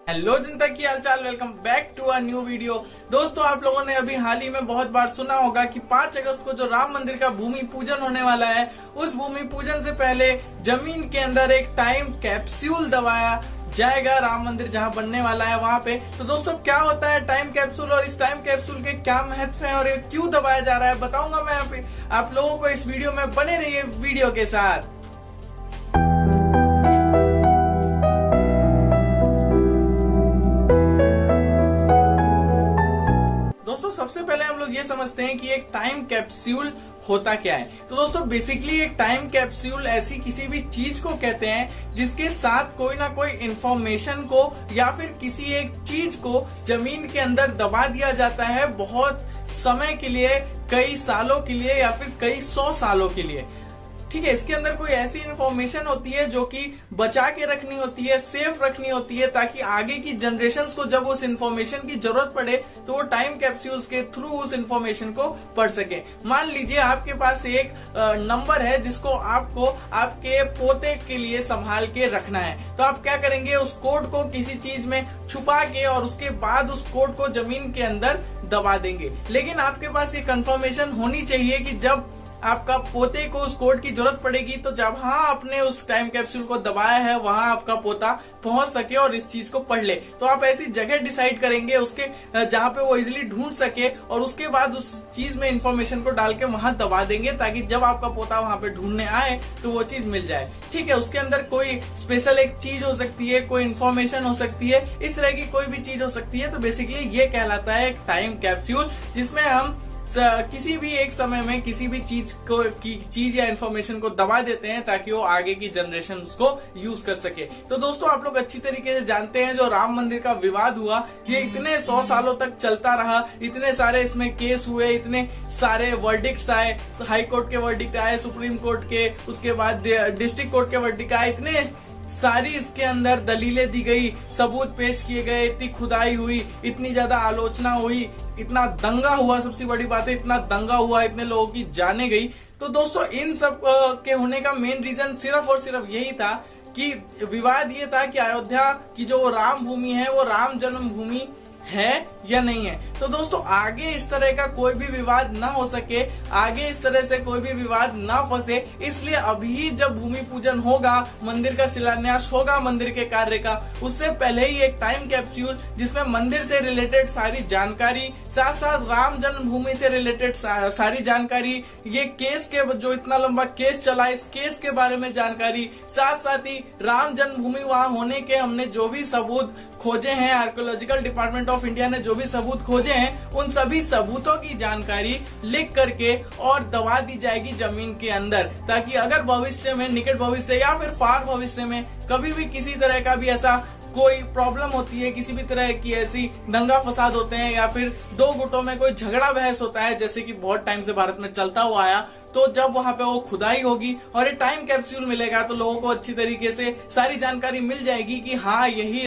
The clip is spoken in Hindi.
हेलो जनता की हालचाल, welcome back to a new video. दोस्तों, आप लोगों ने अभी हाल ही में बहुत बार सुना होगा कि 5 अगस्त को जो राम मंदिर का भूमि पूजन होने वाला है, उस भूमि पूजन से पहले जमीन के अंदर एक टाइम कैप्सूल दबाया जाएगा राम मंदिर जहां बनने वाला है वहां पे। तो दोस्तों, क्या होता है टाइम कैप्सूल और इस टाइम कैप्सूल के क्या महत्व है और ये क्यों दबाया जा रहा है, बताऊंगा मैं आप लोगों को इस वीडियो में। बने रहिए वीडियो के साथ। दोस्तों, सबसे पहले हम लोग ये समझते हैं कि एक टाइम कैप्सूल होता क्या है। तो दोस्तों, बेसिकली एक टाइम कैप्सूल ऐसी किसी भी चीज को कहते हैं जिसके साथ कोई ना कोई इंफॉर्मेशन को या फिर किसी एक चीज को जमीन के अंदर दबा दिया जाता है बहुत समय के लिए, कई सालों के लिए या फिर कई 100 सालों के लिए। ठीक है, इसके अंदर कोई ऐसी इंफॉर्मेशन होती है जो कि बचा के रखनी होती है, सेफ रखनी होती है, ताकि आगे की जनरेशन्स को जब उस इंफॉर्मेशन की जरूरत पड़े तो वो टाइम कैप्सूल्स के थ्रू उस इंफॉर्मेशन को पढ़ सके। मान लीजिए आपके पास एक नंबर है जिसको आपको आपके पोते के लिए संभाल के रखना है, तो आप क्या करेंगे, उस कोड को किसी चीज में छुपा के और उसके बाद उस कोड को जमीन के अंदर दबा देंगे। लेकिन आपके पास ये कंफर्मेशन होनी चाहिए कि जब आपका पोते को उस कोड की जरूरत पड़ेगी तो जब आपने उस टाइम कैप्सूल को दबाया है वहां आपका पोता पहुंच सके और इस चीज को पढ़ ले। तो आप ऐसी जगह डिसाइड करेंगे उसके जहां पे वो इजीली ढूंढ सके और उसके बाद उस चीज में इंफॉर्मेशन को डाल के वहां दबा देंगे, ताकि जब आपका पोता वहां पे ढूंढने आए तो वो चीज मिल जाए। ठीक है, उसके अंदर कोई स्पेशल एक चीज हो सकती है, कोई इंफॉर्मेशन हो सकती है, इस तरह की कोई भी चीज हो सकती है। तो बेसिकली ये कहलाता है एक टाइम कैप्सूल, जिसमें हम किसी भी एक समय में किसी भी चीज या इंफॉर्मेशन को दबा देते हैं ताकि वो आगे की जनरेशन उसको यूज कर सके। तो दोस्तों, आप लोग अच्छी तरीके से जानते हैं जो राम मंदिर का विवाद हुआ, ये इतने 100 सालों तक चलता रहा, इतने सारे इसमें केस हुए, इतने सारे वर्डिक्ट्स आए, हाई कोर्ट के वर्डिक्ट आए, सुप्रीम कोर्ट के, उसके बाद डिस्ट्रिक्ट कोर्ट के वर्डिक्ट आए, इतने सारी इसके अंदर दलीलें दी गई, सबूत पेश किए गए, इतनी खुदाई हुई, इतनी ज्यादा आलोचना हुई, इतना दंगा हुआ। सबसे बड़ी बात है, इतना दंगा हुआ, इतने लोगों की जाने गई। तो दोस्तों, इन सब के होने का मेन रीजन सिर्फ और सिर्फ यही था कि विवाद ये था कि अयोध्या की जो राम भूमि है वो राम जन्मभूमि है या नहीं है। तो दोस्तों, आगे इस तरह का कोई भी विवाद ना हो सके, आगे इस तरह से कोई भी विवाद ना फंसे, इसलिए अभी जब भूमि पूजन होगा, मंदिर का शिलान्यास होगा, मंदिर के कार्य का, उससे पहले ही एक टाइम कैप्सूल जिसमें मंदिर से रिलेटेड सारी जानकारी, साथ साथ राम जन्मभूमि से रिलेटेड सारी जानकारी, ये केस के जो इतना लंबा केस चला, इस केस के बारे में जानकारी, साथ साथ ही राम जन्मभूमि वहां होने के हमने जो भी सबूत खोजे हैं, आर्कियोलॉजिकल डिपार्टमेंट ऑफ इंडिया ने जो भी सबूत खोजे हैं, उन सभी सबूतों की जानकारी लिख करके और दबा दी जाएगी जमीन के अंदर, ताकि अगर भविष्य में, निकट भविष्य या फिर फार भविष्य में कभी भी किसी तरह का भी ऐसा कोई प्रॉब्लम होती है, किसी भी तरह की ऐसी दंगा फसाद होते हैं या फिर दो गुटों में कोई झगड़ा बहस होता है, जैसे कि बहुत टाइम से भारत में चलता हुआ आया, तो जब वहां पे वो खुदाई होगी और ये टाइम कैप्सूल मिलेगा तो लोगों को अच्छी तरीके से सारी जानकारी मिल जाएगी कि हाँ, यही